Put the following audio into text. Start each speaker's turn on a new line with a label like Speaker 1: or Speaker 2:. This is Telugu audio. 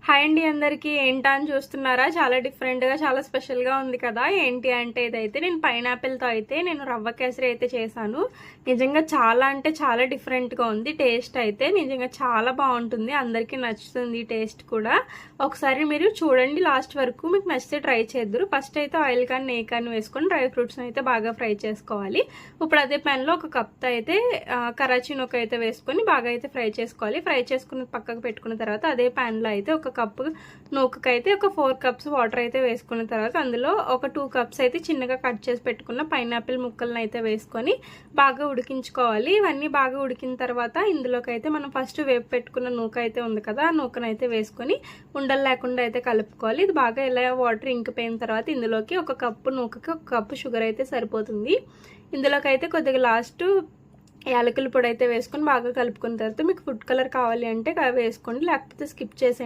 Speaker 1: హాయ్ అండి అందరికీ. ఏంటా అని చూస్తున్నారా? చాలా డిఫరెంట్గా చాలా స్పెషల్గా ఉంది కదా. ఏంటి అంటే ఇదైతే నేను పైనాపిల్తో అయితే నేను రవ్వ కేసరి అయితే చేశాను. నిజంగా చాలా అంటే చాలా డిఫరెంట్గా ఉంది. టేస్ట్ అయితే నిజంగా చాలా బాగుంటుంది, అందరికీ నచ్చుతుంది టేస్ట్ కూడా. ఒకసారి మీరు చూడండి లాస్ట్ వరకు, మీకు నచ్చితే ట్రై చేద్దరు. ఫస్ట్ అయితే ఆయిల్ కానీ నెయ్యి కానీ వేసుకొని డ్రై ఫ్రూట్స్ని అయితే బాగా ఫ్రై చేసుకోవాలి. ఇప్పుడు అదే ప్యాన్లో ఒక కప్తో అయితే కరాచీ నూక అయితే వేసుకొని బాగా అయితే ఫ్రై చేసుకోవాలి. ఫ్రై చేసుకుని పక్కకు పెట్టుకున్న తర్వాత అదే ప్యాన్లో అయితే ఒక కప్పు నూకకైతే ఒక 4 కప్స్ వాటర్ అయితే వేసుకున్న తర్వాత అందులో ఒక 2 కప్స్ అయితే చిన్నగా కట్ చేసి పెట్టుకున్న పైనాపిల్ ముక్కలను అయితే వేసుకొని బాగా ఉడికించుకోవాలి. ఇవన్నీ బాగా ఉడికిన తర్వాత ఇందులోకి అయితే మనం ఫస్ట్ వేపు పెట్టుకున్న నూక అయితే ఉంది కదా, ఆ నూకను అయితే వేసుకొని ఉండలు లేకుండా అయితే కలుపుకోవాలి. ఇది బాగా ఇలా వాటర్ ఇంకిపోయిన తర్వాత ఇందులోకి ఒక కప్పు నూకకి ఒక కప్పు షుగర్ అయితే సరిపోతుంది. ఇందులోకి అయితే కొద్దిగా లాస్ట్ యాలకుల పొడి అయితే వేసుకొని బాగా కలుపుకున్న తర్వాత మీకు ఫుడ్ కలర్ కావాలి అంటే వేసుకోండి, లేకపోతే స్కిప్ చేసేయండి.